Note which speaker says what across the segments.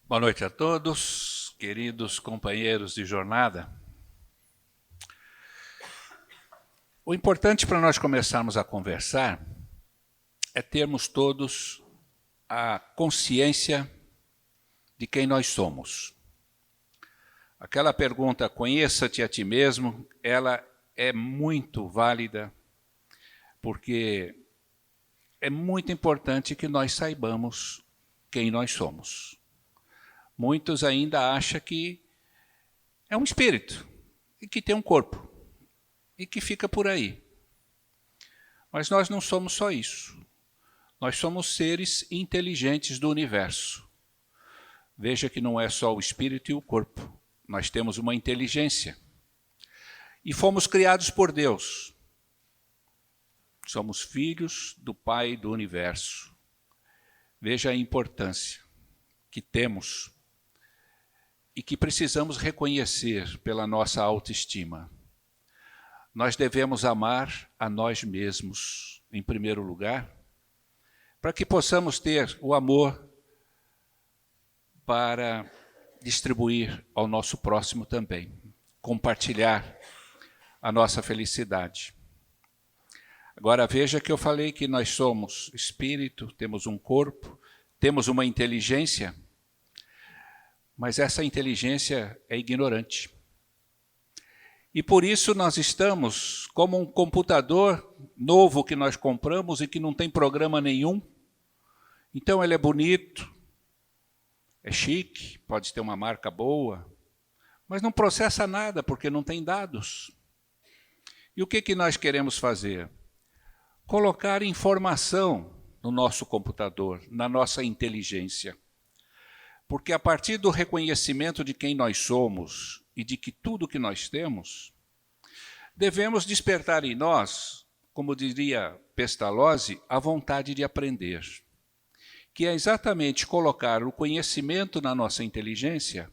Speaker 1: Boa noite a todos, queridos companheiros de jornada. O importante para nós começarmos a conversar é termos todos a consciência de quem nós somos. Aquela pergunta, conheça-te a ti mesmo, ela é muito válida, porque é muito importante que nós saibamos quem nós somos. Muitos ainda acham que é um espírito e que tem um corpo e que fica por aí. Mas nós não somos só isso. Nós somos seres inteligentes do universo. Veja que não é só o espírito e o corpo. Nós temos uma inteligência. E fomos criados por Deus. Somos filhos do Pai do universo. Veja a importância que temos e que precisamos reconhecer pela nossa autoestima. Nós devemos amar a nós mesmos, em primeiro lugar, para que possamos ter o amor para distribuir ao nosso próximo também, compartilhar a nossa felicidade. Agora veja que eu falei que nós somos espírito, temos um corpo, temos uma inteligência, mas essa inteligência é ignorante. E por isso nós estamos como um computador novo que nós compramos e que não tem programa nenhum. Então ele é bonito, é chique, pode ter uma marca boa, mas não processa nada porque não tem dados. E o que nós queremos fazer? Colocar informação no nosso computador, na nossa inteligência. Porque a partir do reconhecimento de quem nós somos e de que tudo que nós temos, devemos despertar em nós, como diria Pestalozzi, a vontade de aprender, que é exatamente colocar o conhecimento na nossa inteligência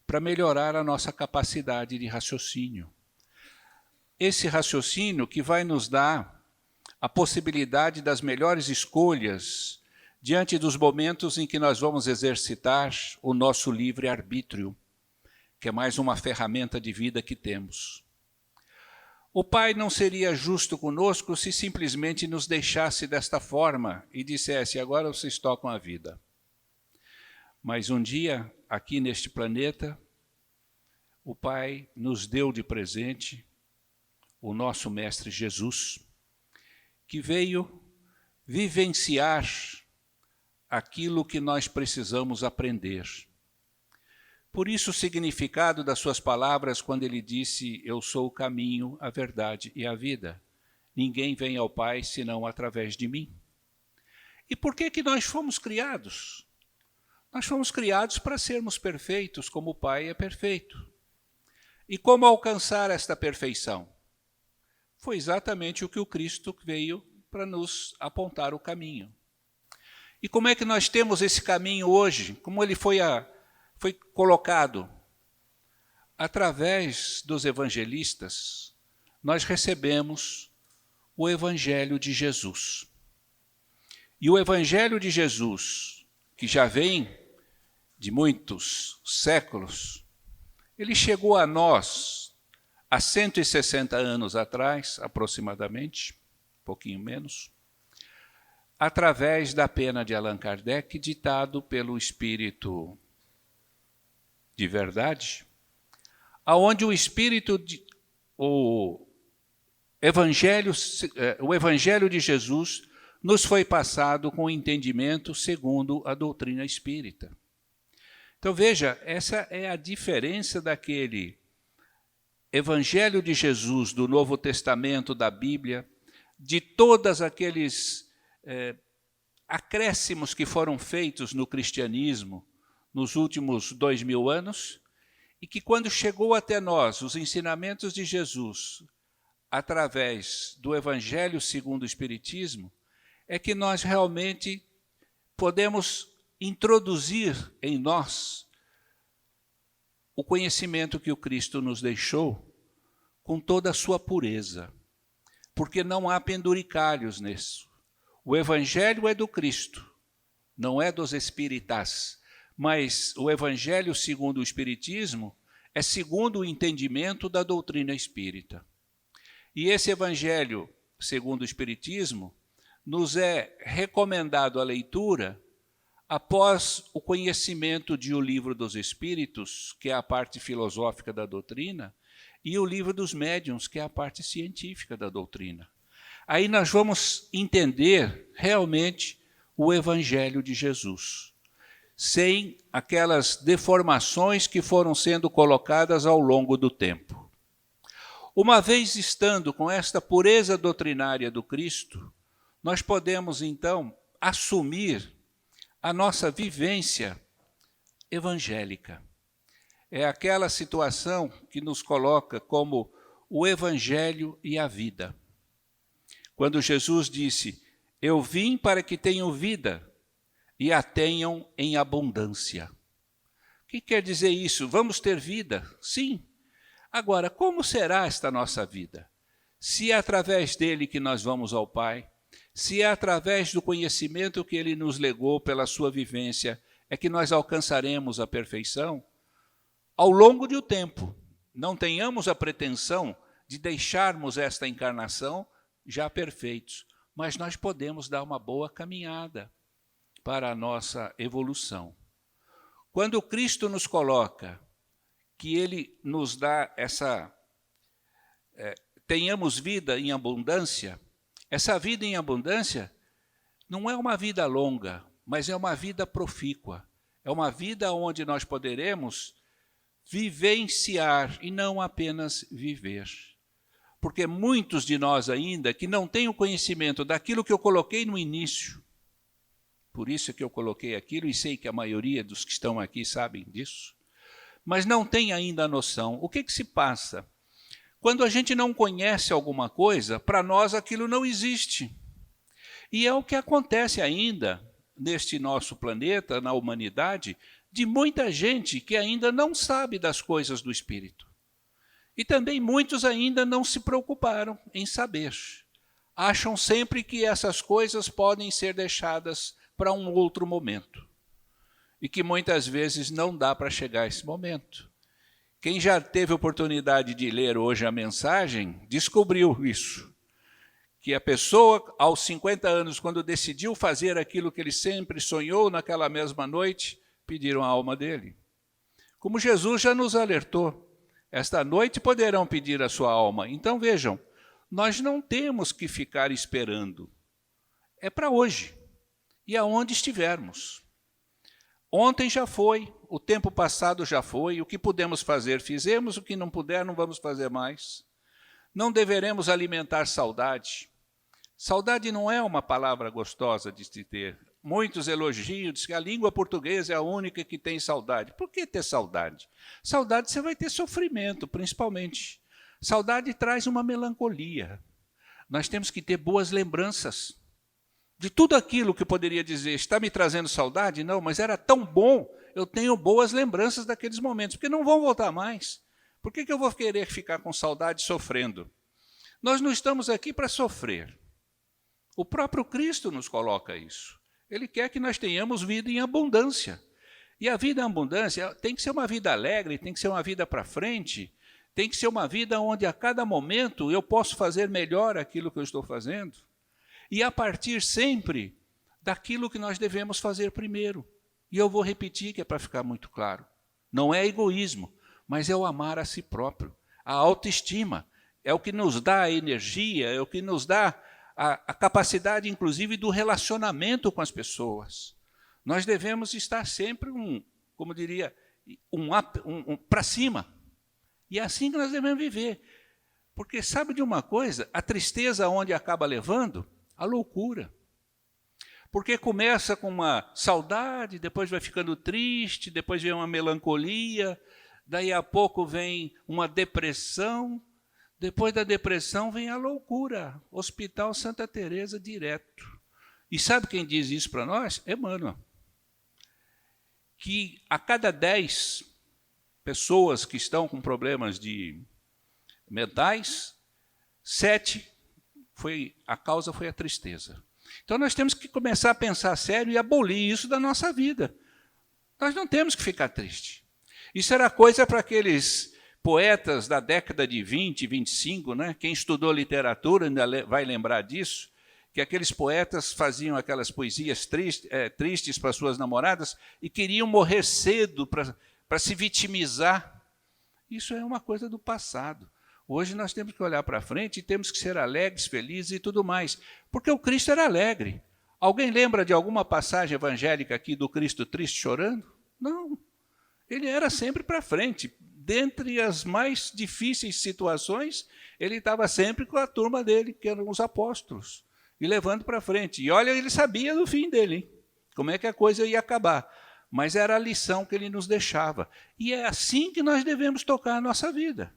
Speaker 1: para melhorar a nossa capacidade de raciocínio. Esse raciocínio que vai nos dar a possibilidade das melhores escolhas diante dos momentos em que nós vamos exercitar o nosso livre-arbítrio, que é mais uma ferramenta de vida que temos. O Pai não seria justo conosco se simplesmente nos deixasse desta forma e dissesse, agora vocês tocam a vida. Mas um dia, aqui neste planeta, o Pai nos deu de presente o nosso Mestre Jesus, que veio vivenciar aquilo que nós precisamos aprender. Por isso o significado das suas palavras quando ele disse, eu sou o caminho, a verdade e a vida. Ninguém vem ao Pai senão através de mim. E por que nós fomos criados? Nós fomos criados para sermos perfeitos, como o Pai é perfeito. E como alcançar esta perfeição? Foi exatamente o que o Cristo veio para nos apontar o caminho. E como é que nós temos esse caminho hoje? Como ele foi colocado? Através dos evangelistas, nós recebemos o Evangelho de Jesus. E o Evangelho de Jesus, que já vem de muitos séculos, ele chegou a nós há 160 anos atrás, aproximadamente, um pouquinho menos, através da pena de Allan Kardec, ditado pelo Espírito de Verdade, aonde o Evangelho de Jesus nos foi passado com entendimento segundo a doutrina espírita. Então veja, essa é a diferença daquele Evangelho de Jesus do Novo Testamento, da Bíblia, de todos aqueles acréscimos que foram feitos no cristianismo nos últimos 2000 anos, e que quando chegou até nós os ensinamentos de Jesus, através do Evangelho segundo o Espiritismo, é que nós realmente podemos introduzir em nós o conhecimento que o Cristo nos deixou com toda a sua pureza, porque não há penduricalhos nisso. O Evangelho é do Cristo, não é dos espíritas, Mas o Evangelho segundo o Espiritismo é segundo o entendimento da doutrina espírita. E esse Evangelho segundo o Espiritismo nos é recomendado a leitura após o conhecimento de O Livro dos Espíritos, que é a parte filosófica da doutrina, e O Livro dos Médiuns, que é a parte científica da doutrina. Aí nós vamos entender realmente o Evangelho de Jesus, sem aquelas deformações que foram sendo colocadas ao longo do tempo. Uma vez estando com esta pureza doutrinária do Cristo, nós podemos então assumir a nossa vivência evangélica. É aquela situação que nos coloca como o Evangelho e a vida. Quando Jesus disse, eu vim para que tenham vida e a tenham em abundância. O que quer dizer isso? Vamos ter vida? Sim. Agora, como será esta nossa vida? Se é através dele que nós vamos ao Pai, se é através do conhecimento que ele nos legou pela sua vivência, é que nós alcançaremos a perfeição, ao longo do tempo, não tenhamos a pretensão de deixarmos esta encarnação já perfeitos, mas nós podemos dar uma boa caminhada para a nossa evolução. Quando Cristo nos coloca que ele nos dá tenhamos vida em abundância, essa vida em abundância não é uma vida longa, mas é uma vida profícua. É uma vida onde nós poderemos vivenciar e não apenas viver. Porque muitos de nós ainda que não têm o conhecimento daquilo que eu coloquei no início, por isso que eu coloquei aquilo, e sei que a maioria dos que estão aqui sabem disso, mas não tem ainda a noção. O que se passa? Quando a gente não conhece alguma coisa, para nós aquilo não existe. E é o que acontece ainda neste nosso planeta, na humanidade, de muita gente que ainda não sabe das coisas do Espírito. E também muitos ainda não se preocuparam em saber. Acham sempre que essas coisas podem ser deixadas para um outro momento. E que muitas vezes não dá para chegar a esse momento. Quem já teve oportunidade de ler hoje a mensagem, descobriu isso. Que a pessoa, aos 50 anos, quando decidiu fazer aquilo que ele sempre sonhou naquela mesma noite, pediram a alma dele. Como Jesus já nos alertou, esta noite poderão pedir a sua alma. Então vejam, nós não temos que ficar esperando. É para hoje, e aonde estivermos. Ontem já foi, o tempo passado já foi, o que pudemos fazer, fizemos, o que não puder, não vamos fazer mais. Não deveremos alimentar saudade. Saudade não é uma palavra gostosa de se ter. Muitos elogiam, dizem que a língua portuguesa é a única que tem saudade. Por que ter saudade? Saudade você vai ter sofrimento, principalmente. Saudade traz uma melancolia. Nós temos que ter boas lembranças. De tudo aquilo que poderia dizer, está me trazendo saudade? Não, mas era tão bom, eu tenho boas lembranças daqueles momentos, porque não vão voltar mais. Por que eu vou querer ficar com saudade sofrendo? Nós não estamos aqui para sofrer. O próprio Cristo nos coloca isso. Ele quer que nós tenhamos vida em abundância. E a vida em abundância tem que ser uma vida alegre, tem que ser uma vida para frente, tem que ser uma vida onde a cada momento eu posso fazer melhor aquilo que eu estou fazendo. E a partir sempre daquilo que nós devemos fazer primeiro. E eu vou repetir que é para ficar muito claro. Não é egoísmo, mas é o amar a si próprio. A autoestima é o que nos dá a energia, é o que nos dá a capacidade, inclusive, do relacionamento com as pessoas. Nós devemos estar sempre, como diria, para cima. E é assim que nós devemos viver. Porque sabe de uma coisa? A tristeza onde acaba levando? A loucura. Porque começa com uma saudade, depois vai ficando triste, depois vem uma melancolia, daí a pouco vem uma depressão, depois da depressão vem a loucura. Hospital Santa Teresa direto. E sabe quem diz isso para nós? Emmanuel. Que a cada 10 pessoas que estão com problemas mentais, 7 a causa foi a tristeza. Então nós temos que começar a pensar sério e abolir isso da nossa vida. Nós não temos que ficar tristes. Isso era coisa para aqueles poetas da década de 20, 25, né? Quem estudou literatura ainda vai lembrar disso, que aqueles poetas faziam aquelas poesias tristes para suas namoradas e queriam morrer cedo para se vitimizar. Isso é uma coisa do passado. Hoje nós temos que olhar para frente e temos que ser alegres, felizes e tudo mais, porque o Cristo era alegre. Alguém lembra de alguma passagem evangélica aqui do Cristo triste chorando? Não. Ele era sempre para frente. Dentre as mais difíceis situações, ele estava sempre com a turma dele, que eram os apóstolos, e levando para frente. E olha, ele sabia do fim dele, hein? Como é que a coisa ia acabar. Mas era a lição que ele nos deixava. E é assim que nós devemos tocar a nossa vida.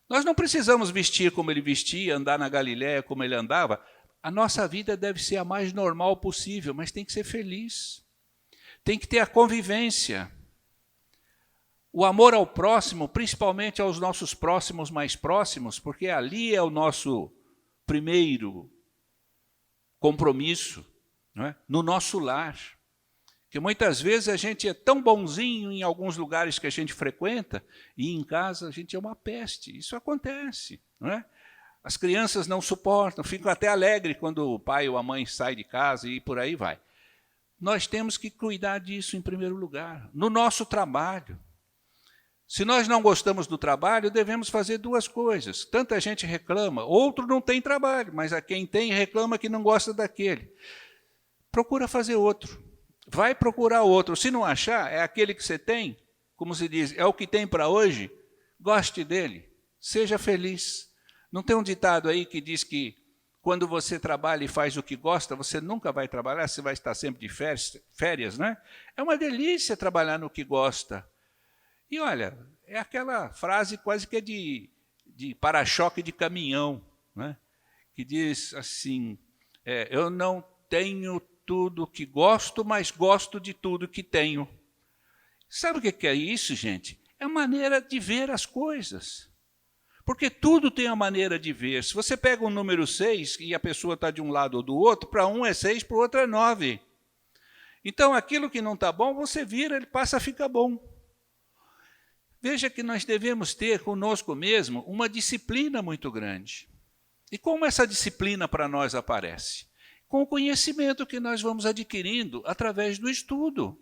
Speaker 1: Nós não precisamos vestir como ele vestia, andar na Galiléia como ele andava. A nossa vida deve ser a mais normal possível, mas tem que ser feliz. Tem que ter a convivência. O amor ao próximo, principalmente aos nossos próximos mais próximos, porque ali é o nosso primeiro compromisso, não é? No nosso lar. Porque muitas vezes a gente é tão bonzinho em alguns lugares que a gente frequenta, e em casa a gente é uma peste. Isso acontece, não é? As crianças não suportam, ficam até alegres quando o pai ou a mãe sai de casa e por aí vai. Nós temos que cuidar disso em primeiro lugar, no nosso trabalho. Se nós não gostamos do trabalho, devemos fazer duas coisas. Tanta gente reclama, outro não tem trabalho, mas a quem tem reclama que não gosta daquele. Procura fazer outro. Vai procurar outro. Se não achar, é aquele que você tem, como se diz, é o que tem para hoje, goste dele, seja feliz. Não tem um ditado aí que diz que quando você trabalha e faz o que gosta, você nunca vai trabalhar, você vai estar sempre de férias, né? É uma delícia trabalhar no que gosta. E olha, é aquela frase quase que é de para-choque de caminhão, né? Que diz assim, eu não tenho tudo que gosto, mas gosto de tudo que tenho. Sabe o que é isso, gente? É a maneira de ver as coisas. Porque tudo tem a maneira de ver. Se você pega um número 6 e a pessoa está de um lado ou do outro, para um é 6, para o outro é 9. Então, aquilo que não está bom, você vira, ele passa a ficar bom. Veja que nós devemos ter conosco mesmo uma disciplina muito grande. E como essa disciplina para nós aparece? Com o conhecimento que nós vamos adquirindo através do estudo.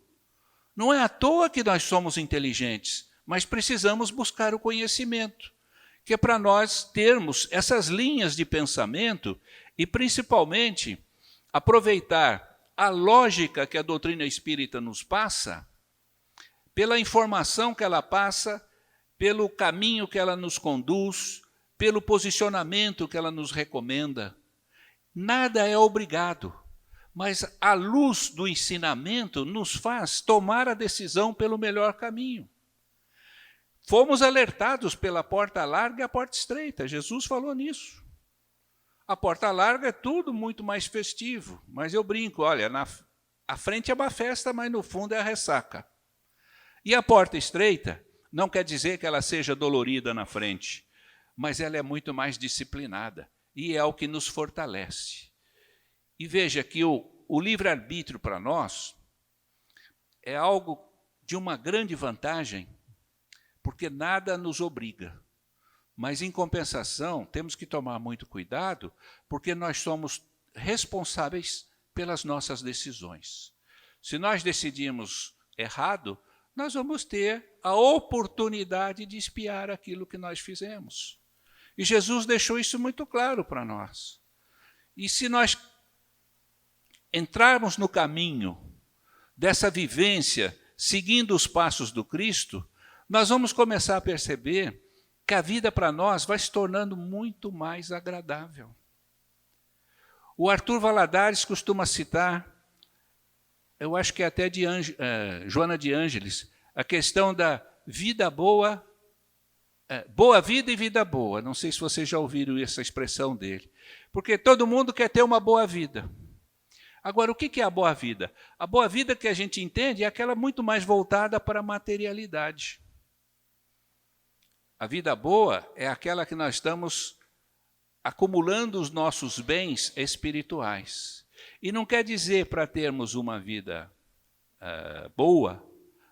Speaker 1: Não é à toa que nós somos inteligentes, mas precisamos buscar o conhecimento, que é para nós termos essas linhas de pensamento e, principalmente, aproveitar a lógica que a doutrina espírita nos passa, pela informação que ela passa, pelo caminho que ela nos conduz, pelo posicionamento que ela nos recomenda. Nada é obrigado, mas a luz do ensinamento nos faz tomar a decisão pelo melhor caminho. Fomos alertados pela porta larga e a porta estreita. Jesus falou nisso. A porta larga é tudo muito mais festivo, mas eu brinco, olha, à frente é uma festa, mas no fundo é a ressaca. E a porta estreita não quer dizer que ela seja dolorida na frente, mas ela é muito mais disciplinada e é o que nos fortalece. E veja que o livre-arbítrio para nós é algo de uma grande vantagem, porque nada nos obriga. Mas, em compensação, temos que tomar muito cuidado, porque nós somos responsáveis pelas nossas decisões. Se nós decidimos errado, nós vamos ter a oportunidade de expiar aquilo que nós fizemos. E Jesus deixou isso muito claro para nós. E se nós entrarmos no caminho dessa vivência, seguindo os passos do Cristo, nós vamos começar a perceber que a vida para nós vai se tornando muito mais agradável. O Arthur Valadares costuma citar, eu acho que é até de Joana de Ângeles, a questão da vida boa, boa vida e vida boa. Não sei se vocês já ouviram essa expressão dele. Porque todo mundo quer ter uma boa vida. Agora, o que é a boa vida? A boa vida que a gente entende é aquela muito mais voltada para a materialidade. A vida boa é aquela que nós estamos acumulando os nossos bens espirituais. E não quer dizer, para termos uma vida boa,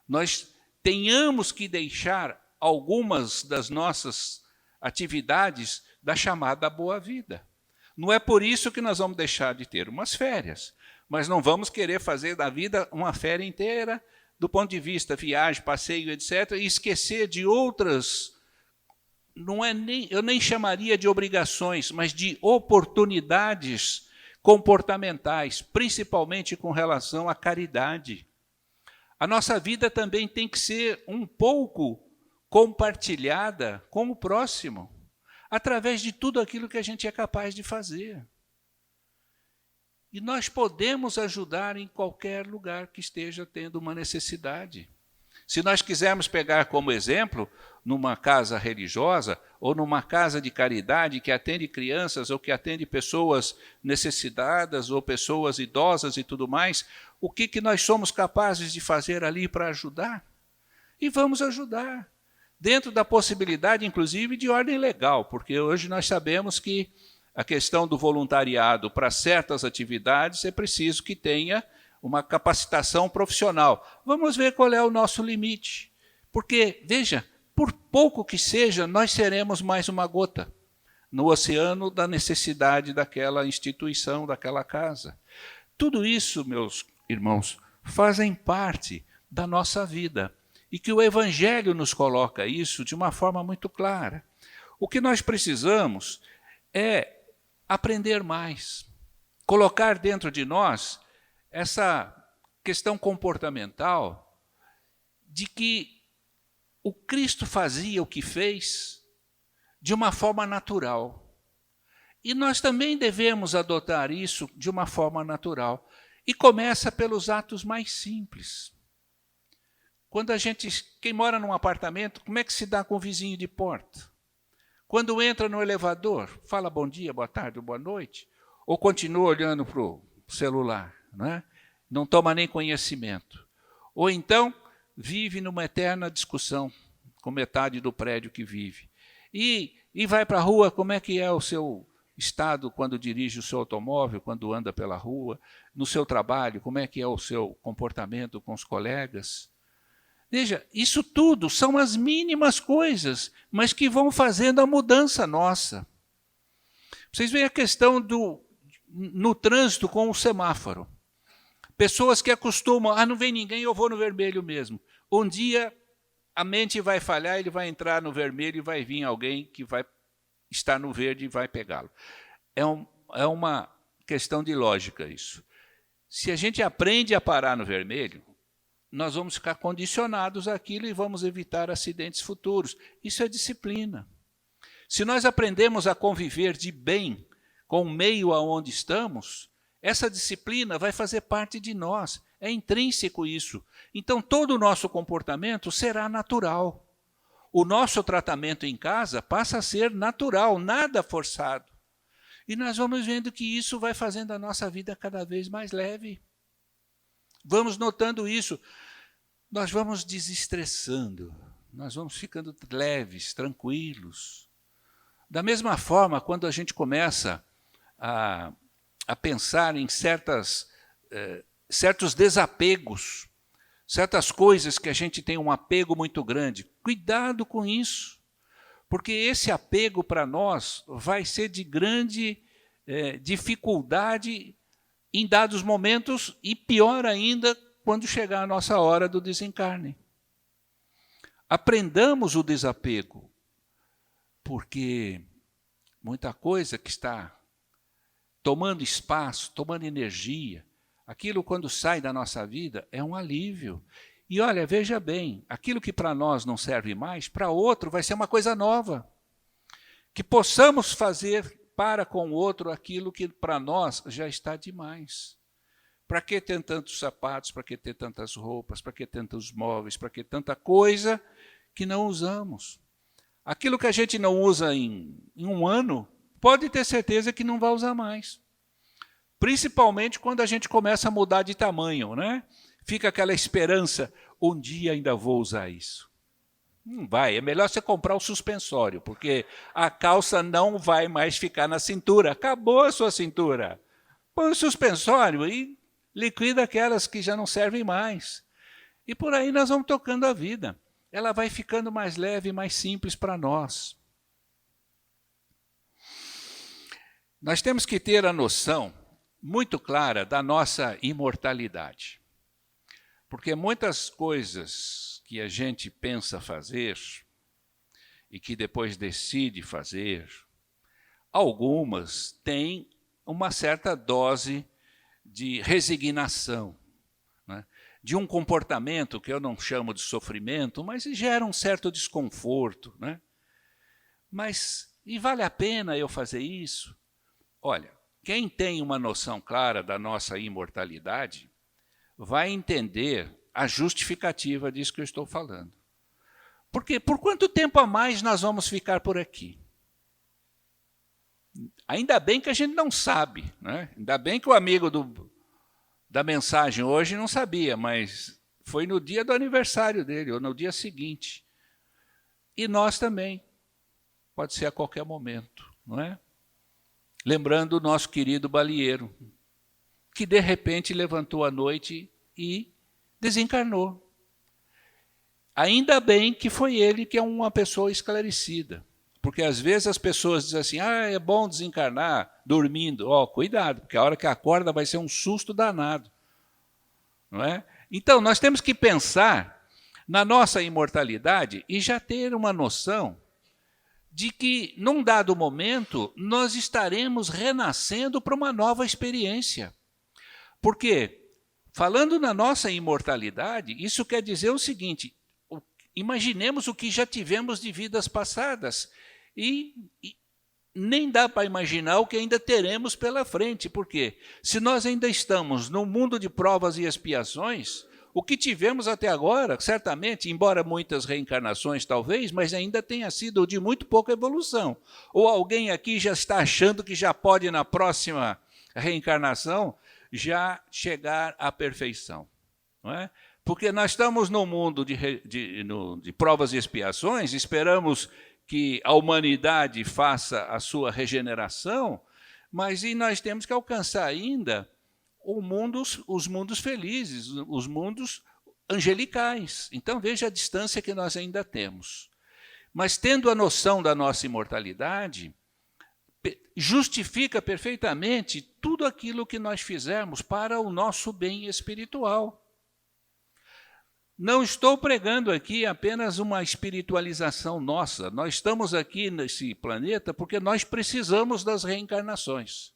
Speaker 1: nós tenhamos que deixar algumas das nossas atividades da chamada boa vida. Não é por isso que nós vamos deixar de ter umas férias, mas não vamos querer fazer da vida uma férias inteira, do ponto de vista viagem, passeio, etc., e esquecer de outras, eu nem chamaria de obrigações, mas de oportunidades comportamentais, principalmente com relação à caridade. A nossa vida também tem que ser um pouco compartilhada com o próximo, através de tudo aquilo que a gente é capaz de fazer. E nós podemos ajudar em qualquer lugar que esteja tendo uma necessidade. Se nós quisermos pegar como exemplo, numa casa religiosa ou numa casa de caridade que atende crianças ou que atende pessoas necessitadas ou pessoas idosas e tudo mais, o que nós somos capazes de fazer ali para ajudar? E vamos ajudar, dentro da possibilidade, inclusive, de ordem legal, porque hoje nós sabemos que a questão do voluntariado para certas atividades é preciso que tenha uma capacitação profissional. Vamos ver qual é o nosso limite. Porque, veja, por pouco que seja, nós seremos mais uma gota no oceano da necessidade daquela instituição, daquela casa. Tudo isso, meus irmãos, fazem parte da nossa vida. E que o Evangelho nos coloca isso de uma forma muito clara. O que nós precisamos é aprender mais, colocar dentro de nós essa questão comportamental de que o Cristo fazia o que fez de uma forma natural. E nós também devemos adotar isso de uma forma natural. E começa pelos atos mais simples. Quando quem mora num apartamento, como é que se dá com o vizinho de porta? Quando entra no elevador, fala bom dia, boa tarde, boa noite, ou continua olhando para o celular, né? Não toma nem conhecimento. Ou então vive numa eterna discussão com metade do prédio que vive. E vai para a rua, como é que é o seu estado quando dirige o seu automóvel, quando anda pela rua, no seu trabalho, como é que é o seu comportamento com os colegas? Veja, isso tudo são as mínimas coisas, mas que vão fazendo a mudança nossa. Vocês veem a questão no trânsito com o semáforo. Pessoas que acostumam, não vem ninguém, eu vou no vermelho mesmo. Um dia a mente vai falhar, ele vai entrar no vermelho e vai vir alguém que vai estar no verde e vai pegá-lo. É uma questão de lógica isso. Se a gente aprende a parar no vermelho, nós vamos ficar condicionados àquilo e vamos evitar acidentes futuros. Isso é disciplina. Se nós aprendemos a conviver de bem com o meio aonde estamos, essa disciplina vai fazer parte de nós. É intrínseco isso. Então, todo o nosso comportamento será natural. O nosso tratamento em casa passa a ser natural, nada forçado. E nós vamos vendo que isso vai fazendo a nossa vida cada vez mais leve. Vamos notando isso. Nós vamos desestressando, nós vamos ficando leves, tranquilos. Da mesma forma, quando a gente começa a pensar em certos desapegos, certas coisas que a gente tem um apego muito grande, cuidado com isso, porque esse apego para nós vai ser de grande dificuldade em dados momentos e pior ainda quando chegar a nossa hora do desencarne. Aprendamos o desapego, porque muita coisa que está tomando espaço, tomando energia, aquilo quando sai da nossa vida é um alívio. E olha, veja bem, aquilo que para nós não serve mais, para outro vai ser uma coisa nova. Que possamos fazer para com o outro aquilo que para nós já está demais. Para que ter tantos sapatos, para que ter tantas roupas, para que tantos móveis, para que tanta coisa que não usamos? Aquilo que a gente não usa em um ano, pode ter certeza que não vai usar mais. Principalmente quando a gente começa a mudar de tamanho, né? Fica aquela esperança, um dia ainda vou usar isso. Não vai, é melhor você comprar o suspensório, porque a calça não vai mais ficar na cintura, acabou a sua cintura. Põe o suspensório e liquida aquelas que já não servem mais. E por aí nós vamos tocando a vida. Ela vai ficando mais leve e mais simples para nós. Nós temos que ter a noção muito clara da nossa imortalidade. Porque muitas coisas que a gente pensa fazer e que depois decide fazer, algumas têm uma certa dose de resignação, né? De um comportamento que eu não chamo de sofrimento, mas gera um certo desconforto, né? Mas, e vale a pena eu fazer isso? Olha, quem tem uma noção clara da nossa imortalidade vai entender a justificativa disso que eu estou falando. Porque por quanto tempo a mais nós vamos ficar por aqui? Ainda bem que a gente não sabe, né? Ainda bem que o amigo da mensagem hoje não sabia, mas foi no dia do aniversário dele, ou no dia seguinte. E nós também. Pode ser a qualquer momento, não é? Lembrando o nosso querido Balieiro, que de repente levantou à noite e desencarnou. Ainda bem que foi ele que é uma pessoa esclarecida. Porque às vezes as pessoas dizem assim, é bom desencarnar dormindo. Cuidado, porque a hora que acorda vai ser um susto danado. Não é? Então, nós temos que pensar na nossa imortalidade e já ter uma noção de que, num dado momento, nós estaremos renascendo para uma nova experiência. Porque, falando na nossa imortalidade, isso quer dizer o seguinte, imaginemos o que já tivemos de vidas passadas e nem dá para imaginar o que ainda teremos pela frente, porque se nós ainda estamos num mundo de provas e expiações, o que tivemos até agora, certamente, embora muitas reencarnações talvez, mas ainda tenha sido de muito pouca evolução. Ou alguém aqui já está achando que já pode, na próxima reencarnação, já chegar à perfeição, não é? Porque nós estamos num mundo de provas e expiações, esperamos que a humanidade faça a sua regeneração, mas nós temos que alcançar ainda os mundos felizes, os mundos angelicais. Então, veja a distância que nós ainda temos. Mas, tendo a noção da nossa imortalidade, justifica perfeitamente tudo aquilo que nós fizermos para o nosso bem espiritual. Não estou pregando aqui apenas uma espiritualização nossa. Nós estamos aqui nesse planeta porque nós precisamos das reencarnações.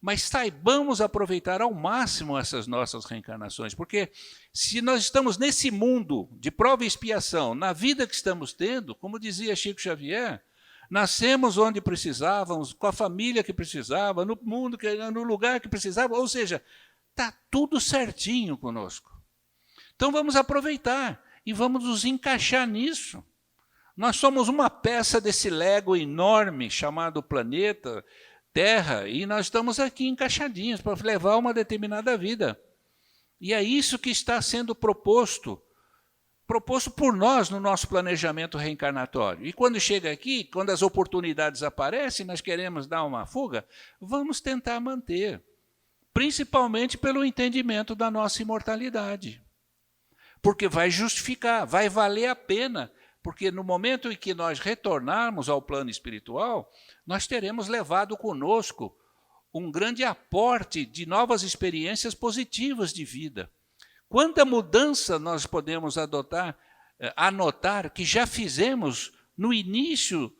Speaker 1: Mas saibamos aproveitar ao máximo essas nossas reencarnações, porque se nós estamos nesse mundo de prova e expiação, na vida que estamos tendo, como dizia Chico Xavier, nascemos onde precisávamos, com a família que precisava, no mundo, no lugar que precisava, ou seja, está tudo certinho conosco. Então vamos aproveitar e vamos nos encaixar nisso. Nós somos uma peça desse Lego enorme chamado planeta Terra e nós estamos aqui encaixadinhos para levar uma determinada vida. E é isso que está sendo proposto por nós no nosso planejamento reencarnatório. E quando chega aqui, quando as oportunidades aparecem, nós queremos dar uma fuga, vamos tentar manter, principalmente pelo entendimento da nossa imortalidade. Porque vai justificar, vai valer a pena, porque no momento em que nós retornarmos ao plano espiritual, nós teremos levado conosco um grande aporte de novas experiências positivas de vida. Quanta mudança nós podemos anotar que já fizemos no início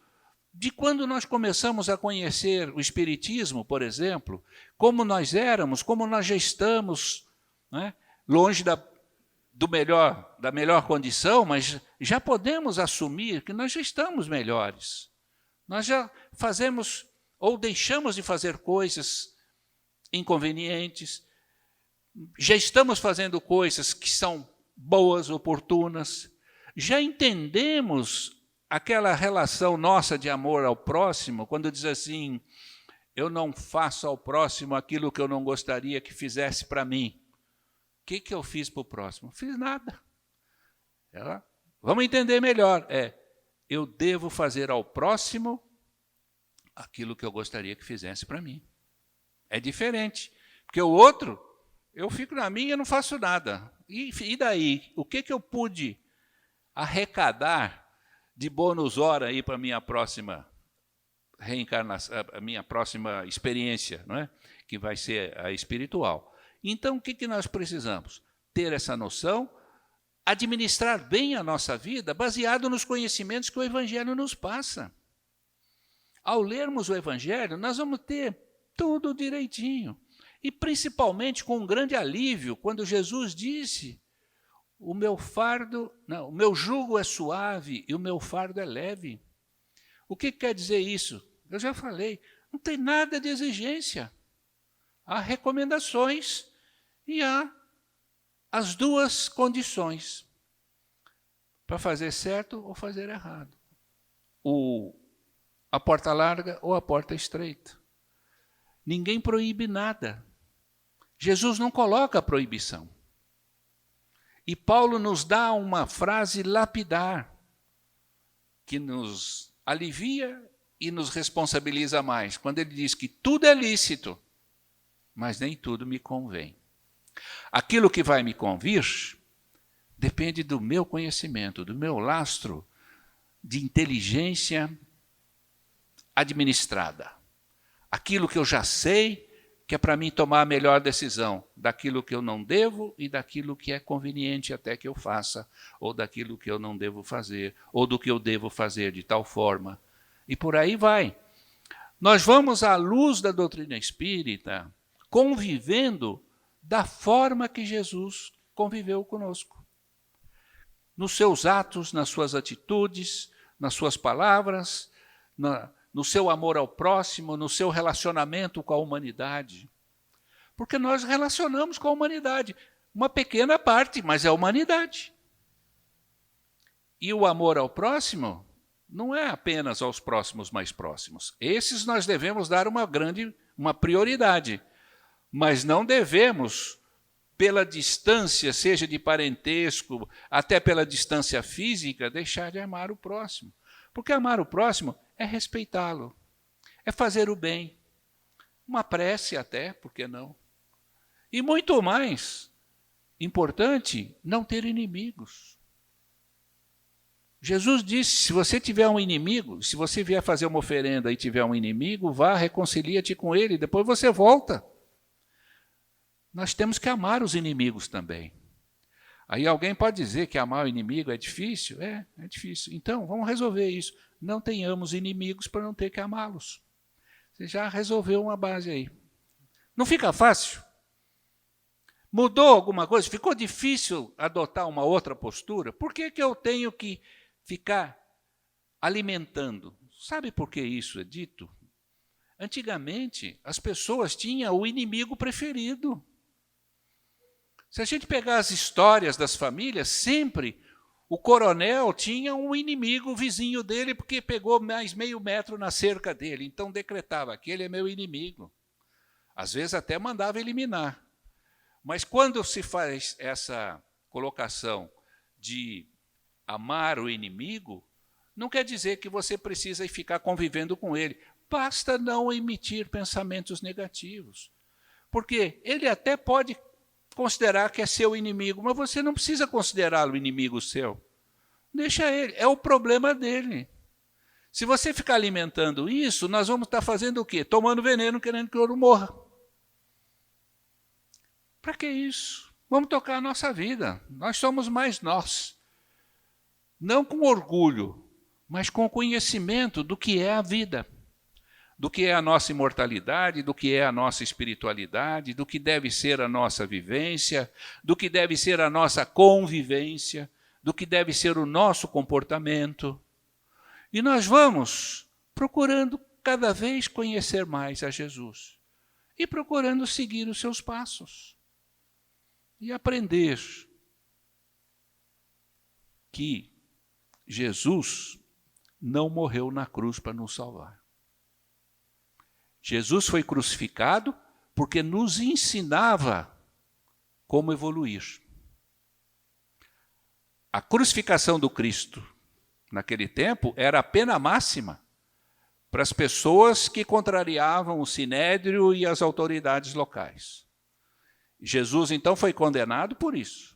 Speaker 1: de quando nós começamos a conhecer o Espiritismo, por exemplo, como nós éramos, como nós já estamos, né, longe da melhor condição, mas já podemos assumir que nós já estamos melhores. Nós já fazemos ou deixamos de fazer coisas inconvenientes, já estamos fazendo coisas que são boas, oportunas, já entendemos aquela relação nossa de amor ao próximo, quando diz assim, eu não faço ao próximo aquilo que eu não gostaria que fizesse para mim. O que eu fiz para o próximo? Não fiz nada. Vamos entender melhor. Eu devo fazer ao próximo aquilo que eu gostaria que fizesse para mim. É diferente. Porque o outro, eu fico na minha e não faço nada. E daí? O que eu pude arrecadar de bônus hora aí para a minha próxima reencarnação, a minha próxima experiência, não é? Que vai ser a espiritual. Então, o que nós precisamos? Ter essa noção, administrar bem a nossa vida, baseado nos conhecimentos que o Evangelho nos passa. Ao lermos o Evangelho, nós vamos ter tudo direitinho. E principalmente com um grande alívio, quando Jesus disse: o meu jugo é suave e o meu fardo é leve. O que quer dizer isso? Eu já falei, não tem nada de exigência. Há recomendações e há as duas condições para fazer certo ou fazer errado. A porta larga ou a porta estreita. Ninguém proíbe nada. Jesus não coloca proibição. E Paulo nos dá uma frase lapidar, que nos alivia e nos responsabiliza mais, quando ele diz que tudo é lícito, mas nem tudo me convém. Aquilo que vai me convir depende do meu conhecimento, do meu lastro de inteligência administrada. Aquilo que eu já sei, que é para mim tomar a melhor decisão, daquilo que eu não devo e daquilo que é conveniente até que eu faça, ou daquilo que eu não devo fazer, ou do que eu devo fazer de tal forma. E por aí vai. Nós vamos, à luz da doutrina espírita, convivendo da forma que Jesus conviveu conosco. Nos seus atos, nas suas atitudes, nas suas palavras, no seu amor ao próximo, no seu relacionamento com a humanidade. Porque nós relacionamos com a humanidade. Uma pequena parte, mas é a humanidade. E o amor ao próximo não é apenas aos próximos mais próximos. Esses nós devemos dar uma prioridade. Mas não devemos, pela distância, seja de parentesco, até pela distância física, deixar de amar o próximo. Porque amar o próximo é respeitá-lo, é fazer o bem, uma prece até, por que não? E muito mais importante, não ter inimigos. Jesus disse, se você tiver um inimigo, se você vier fazer uma oferenda e tiver um inimigo, vá, reconcilia-te com ele, depois você volta. Nós temos que amar os inimigos também. Aí alguém pode dizer que amar o inimigo é difícil? É difícil. Então, vamos resolver isso. Não tenhamos inimigos para não ter que amá-los. Você já resolveu uma base aí. Não fica fácil? Mudou alguma coisa? Ficou difícil adotar uma outra postura? Por que eu tenho que ficar alimentando? Sabe por que isso é dito? Antigamente, as pessoas tinham o inimigo preferido. Se a gente pegar as histórias das famílias, sempre o coronel tinha um inimigo vizinho dele porque pegou mais meio metro na cerca dele. Então decretava, aquele é meu inimigo. Às vezes até mandava eliminar. Mas quando se faz essa colocação de amar o inimigo, não quer dizer que você precisa ficar convivendo com ele. Basta não emitir pensamentos negativos. Porque ele até pode considerar que é seu inimigo, mas você não precisa considerá-lo inimigo seu. Deixa ele, é o problema dele. Se você ficar alimentando isso, nós vamos estar fazendo o quê? Tomando veneno, querendo que o outro morra. Para que isso? Vamos tocar a nossa vida. Nós somos mais nós. Não com orgulho, mas com conhecimento do que é a vida. Do que é a nossa imortalidade, do que é a nossa espiritualidade, do que deve ser a nossa vivência, do que deve ser a nossa convivência, do que deve ser o nosso comportamento. E nós vamos procurando cada vez conhecer mais a Jesus e procurando seguir os seus passos e aprender que Jesus não morreu na cruz para nos salvar. Jesus foi crucificado porque nos ensinava como evoluir. A crucificação do Cristo, naquele tempo, era a pena máxima para as pessoas que contrariavam o sinédrio e as autoridades locais. Jesus, então, foi condenado por isso.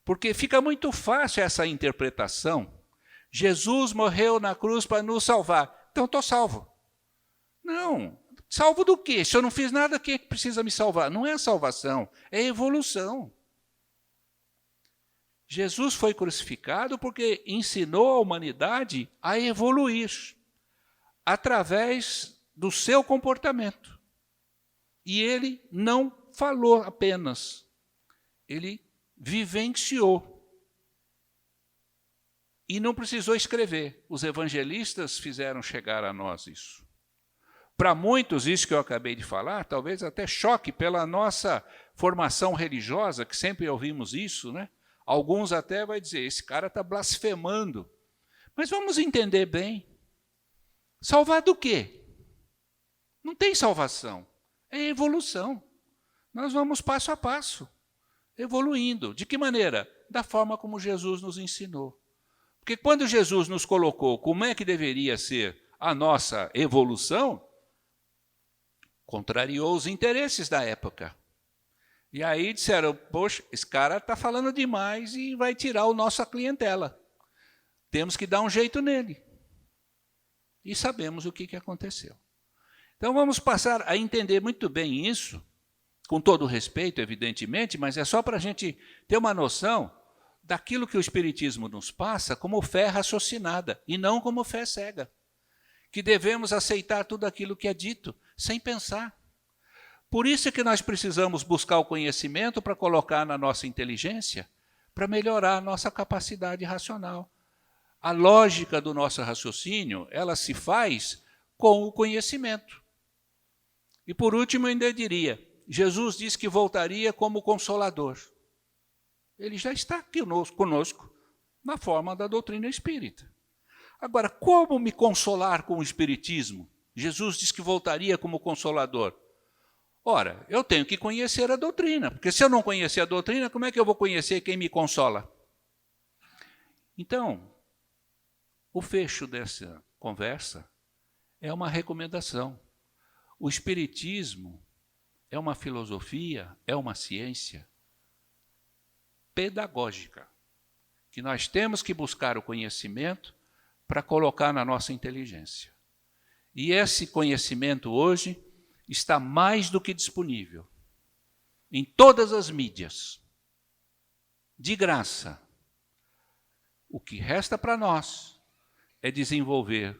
Speaker 1: Porque fica muito fácil essa interpretação. Jesus morreu na cruz para nos salvar. Então estou salvo. Não. Salvo do quê? Se eu não fiz nada, o que precisa me salvar? Não é salvação, é evolução. Jesus foi crucificado porque ensinou a humanidade a evoluir através do seu comportamento. E ele não falou apenas, ele vivenciou. E não precisou escrever. Os evangelistas fizeram chegar a nós isso. Para muitos, isso que eu acabei de falar, talvez até choque pela nossa formação religiosa, que sempre ouvimos isso, né? Alguns até vão dizer, esse cara está blasfemando. Mas vamos entender bem. Salvar do quê? Não tem salvação. É evolução. Nós vamos passo a passo, evoluindo. De que maneira? Da forma como Jesus nos ensinou. Porque quando Jesus nos colocou como é que deveria ser a nossa evolução, contrariou os interesses da época. E aí disseram, poxa, esse cara está falando demais e vai tirar a nossa clientela. Temos que dar um jeito nele. E sabemos o que aconteceu. Então vamos passar a entender muito bem isso, com todo respeito, evidentemente, mas é só para a gente ter uma noção daquilo que o Espiritismo nos passa como fé raciocinada, e não como fé cega. Que devemos aceitar tudo aquilo que é dito, sem pensar. Por isso é que nós precisamos buscar o conhecimento para colocar na nossa inteligência, para melhorar a nossa capacidade racional. A lógica do nosso raciocínio, ela se faz com o conhecimento. E por último, eu ainda diria, Jesus disse que voltaria como Consolador. Ele já está aqui conosco, na forma da doutrina espírita. Agora, como me consolar com o Espiritismo? Jesus disse que voltaria como Consolador. Ora, eu tenho que conhecer a doutrina, porque se eu não conhecer a doutrina, como é que eu vou conhecer quem me consola? Então, o fecho dessa conversa é uma recomendação. O Espiritismo é uma filosofia, é uma ciência pedagógica, que nós temos que buscar o conhecimento para colocar na nossa inteligência. E esse conhecimento hoje está mais do que disponível em todas as mídias, de graça. O que resta para nós é desenvolver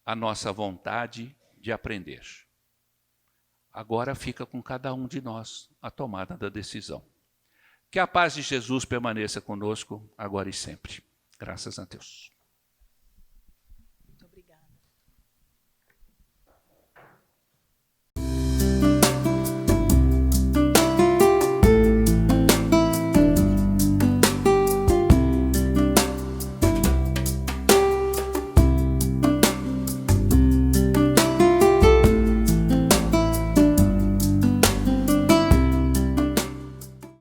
Speaker 1: a nossa vontade de aprender. Agora fica com cada um de nós a tomada da decisão. Que a paz de Jesus permaneça conosco agora e sempre. Graças a Deus.